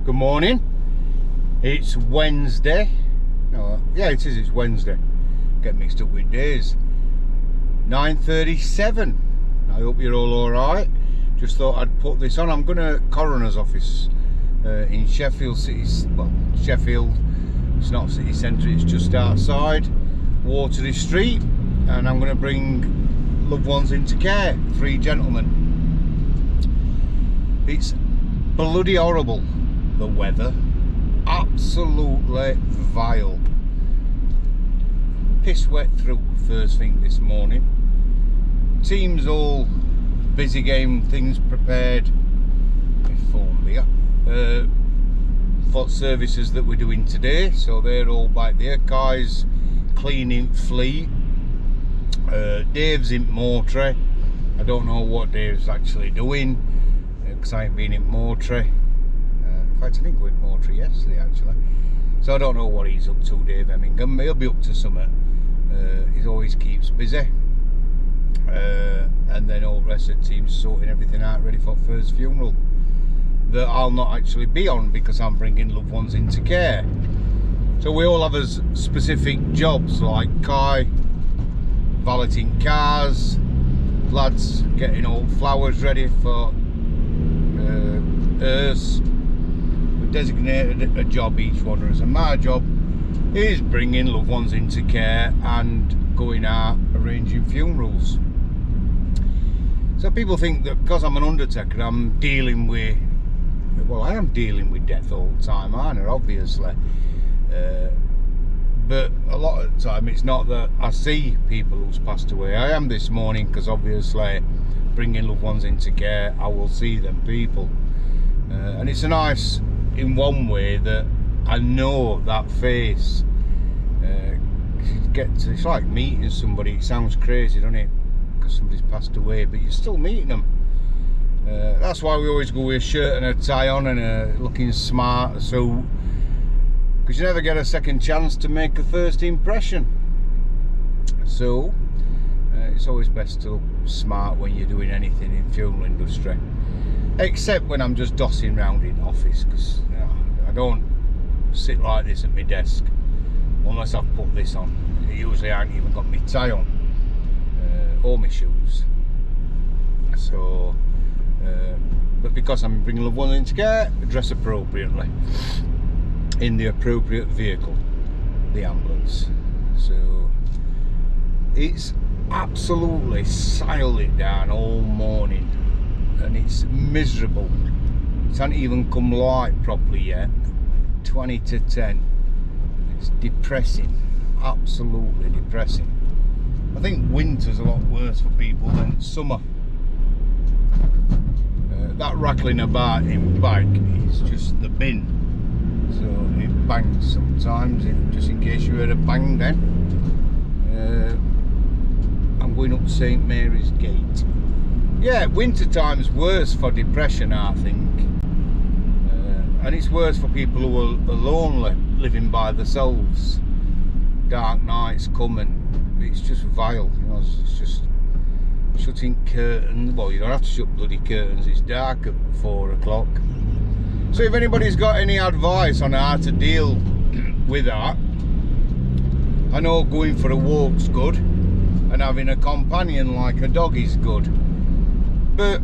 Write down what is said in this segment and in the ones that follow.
Good morning. It's Wednesday. No, yeah, it is. It's Wednesday. Get mixed up with days. 9:37. I hope you're all right. Just thought I'd put this on. I'm going to coroner's office in Sheffield City. Well, Sheffield. It's not city centre. It's just outside Watery Street, and I'm going to bring loved ones into care. 3 gentlemen. It's bloody horrible. The weather, absolutely vile. Piss wet through first thing this morning. Team's all busy getting things prepared. My phone there. For services that we're doing today, so they're all back there. Kai's cleaning fleet. Dave's in Moultrie. I don't know what Dave's actually doing because I ain't been in Moultrie. In fact, I think we went Moultrie yesterday actually. So I don't know what he's up to, Dave Emmingham. He'll be up to something. He always keeps busy. And then all the rest of the team's sorting everything out ready for first funeral that I'll not actually be on because I'm bringing loved ones into care. So we all have us specific jobs, like Kai valeting cars, lads getting all flowers ready for hearse. Designated a job each one of us, and my job is bringing loved ones into care and going out arranging funerals. So people think that because I'm an undertaker I'm dealing with, well, I am dealing with death all the time, aren't I? Obviously, but a lot of the time it's not that I see people who's passed away. I am this morning because obviously bringing loved ones into care, I will see them people, and it's a nice, in one way, that I know that face. It's like meeting somebody. It sounds crazy, doesn't it? Because somebody's passed away, but you're still meeting them. That's why we always go with a shirt and a tie on and a looking smart, so because you never get a second chance to make a first impression. So it's always best to look smart when you're doing anything in funeral industry. Except when I'm just dossing around in office, because I don't sit like this at my desk unless I've put this on. Usually I haven't even got my tie on or my shoes. So, but because I'm bringing loved ones into care, I dress appropriately in the appropriate vehicle, the ambulance. So it's absolutely silent down all morning. And it's miserable. It hasn't even come light properly yet. 20 to 10. It's depressing. Absolutely depressing. I think winter's a lot worse for people than summer. That rattling about in bike is just the bin. So it bangs sometimes, just in case you heard a bang then. I'm going up St Mary's Gate. Yeah, winter time's worse for depression, I think, and it's worse for people who are lonely, living by themselves. Dark nights come and it's just vile, you know. It's just shutting curtains. Well, you don't have to shut bloody curtains. It's dark at 4 o'clock. So if anybody's got any advice on how to deal with that, I know going for a walk's good, and having a companion like a dog is good. But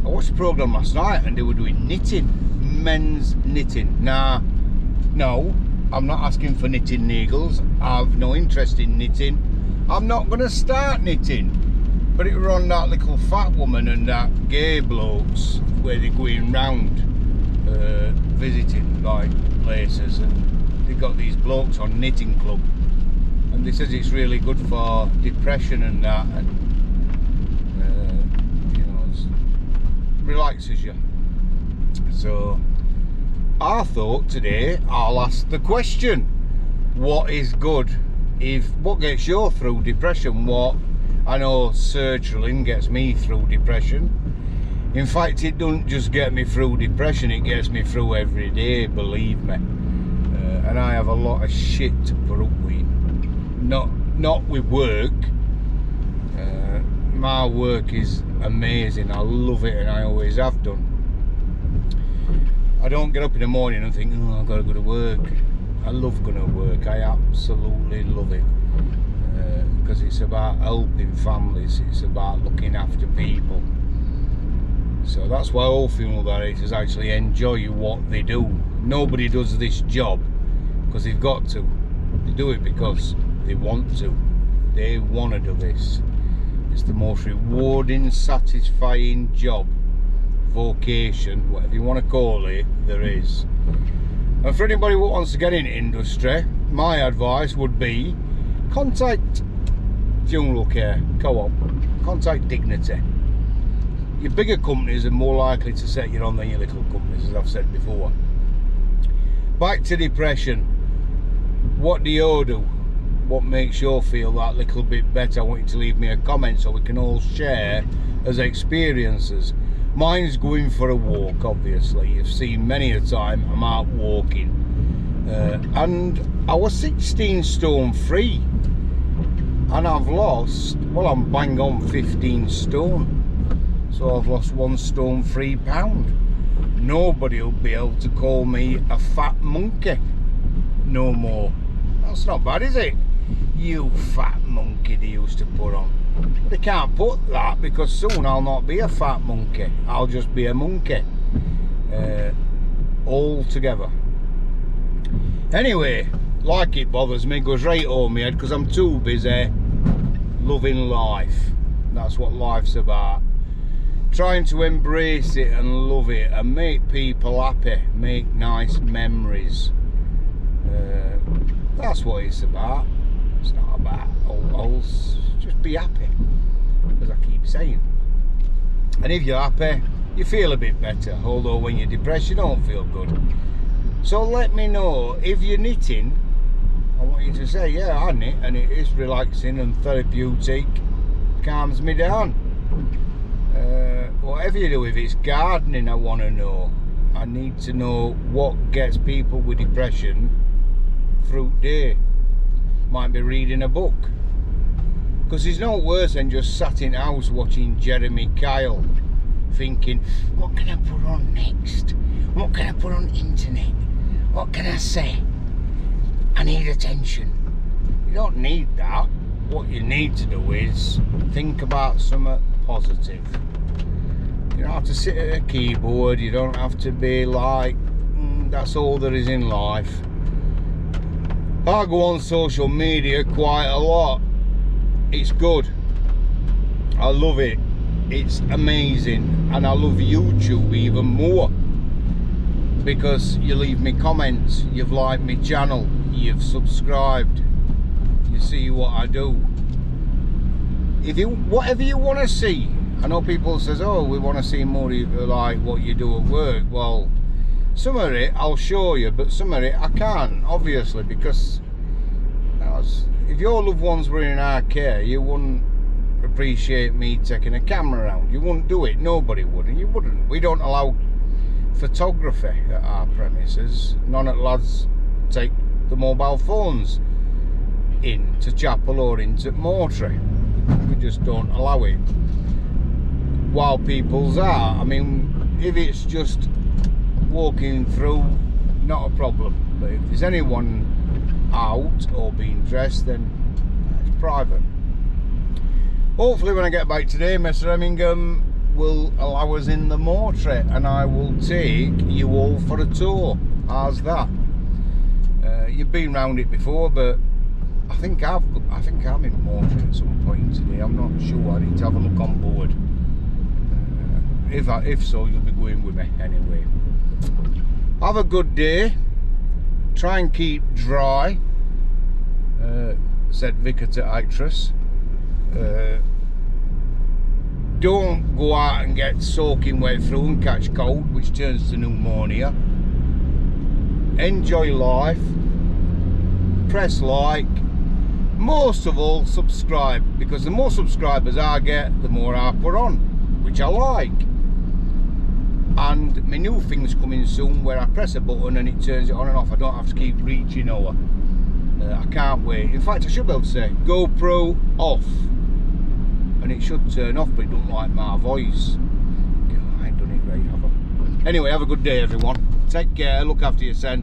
I watched the programme last night and they were doing knitting, men's knitting. Now, no, I'm not asking for knitting needles. I've no interest in knitting. I'm not going to start knitting. But it were on that little fat woman and that gay blokes where they're going round visiting like places, and they've got these blokes on knitting club, and they says it's really good for depression and that, and relaxes you. So I thought today I'll ask the question, what is good? What gets you through depression? What I know sertraline gets me through depression. In fact, it doesn't just get me through depression, it gets me through every day, believe me. And I have a lot of shit to put up with. Not with work. My work is amazing. I love it, and I always have done. I don't get up in the morning and think, oh, I've got to go to work. I love going to work. I absolutely love it. Because it's about helping families. It's about looking after people. So that's why all funeral directors actually enjoy what they do. Nobody does this job because they've got to. They do it because they want to. They want to do this. It's the most rewarding, satisfying job, vocation, whatever you want to call it, there is. And for anybody who wants to get into industry, my advice would be contact Funeral Care Co-op, contact Dignity. Your bigger companies are more likely to set you on than your little companies, as I've said before. Back to depression. What do you do? What makes you feel that little bit better? I want you to leave me a comment so we can all share as experiences. Mine's going for a walk, obviously. You've seen many a time I'm out walking. And I was 16 stone free. And I've lost, well, I'm bang on 15 stone. So I've lost 1 stone 3 pound. Nobody will be able to call me a fat monkey no more. That's not bad, is it? You fat monkey they used to put on. They can't put that because soon I'll not be a fat monkey. I'll just be a monkey. All together. Anyway, like it bothers me, goes right over my head because I'm too busy loving life. That's what life's about. Trying to embrace it and love it and make people happy, make nice memories. That's what it's about. It's not about all. Just be happy, as I keep saying. And if you're happy, you feel a bit better. Although when you're depressed, you don't feel good. So let me know if you're knitting. I want you to say, yeah, I knit, and it is relaxing and therapeutic. Calms me down. Whatever you do, if it's gardening, I want to know. I need to know what gets people with depression through day. Might be reading a book, because it's no worse than just sat in house watching Jeremy Kyle thinking, what can I put on next? What can I put on internet? What can I say? I need attention. You don't need that. What you need to do is think about something positive. You don't have to sit at a keyboard. You don't have to be like, that's all there is in life. I go on social media quite a lot. It's good. I love it. It's amazing. And I love YouTube even more. Because you leave me comments, you've liked my channel, you've subscribed, you see what I do. Whatever you want to see. I know people says, oh, we want to see more of like what you do at work. Well, some of it I'll show you, but some of it I can't, obviously, because if your loved ones were in our care, you wouldn't appreciate me taking a camera around. You wouldn't do it. Nobody would, and you wouldn't. We don't allow photography at our premises. None of the lads take the mobile phones into chapel or into mortuary. We just don't allow it. While people's are, I mean, if it's just walking through, not a problem. But if there's anyone out or being dressed, then it's private. Hopefully when I get back today, Mr. Hemmingham will allow us in the mortuary and I will take you all for a tour. How's that? You've been round it before, but I think I'm in mortuary at some point today. I'm not sure. I need to have a look on board. If so, you'll be going with me anyway. Have a good day. Try and keep dry, said Vicar to actress. Don't go out and get soaking wet through and catch cold, which turns to pneumonia. Enjoy life. Press like. Most of all, subscribe, because the more subscribers I get, the more I put on, which I like. And my new thing's coming soon where I press a button and it turns it on and off. I don't have to keep reaching over. I can't wait. In fact, I should be able to say GoPro off, and it should turn off, but it don't like my voice. God, I ain't done it right, have I? Anyway, have a good day, everyone. Take care, look after yourself.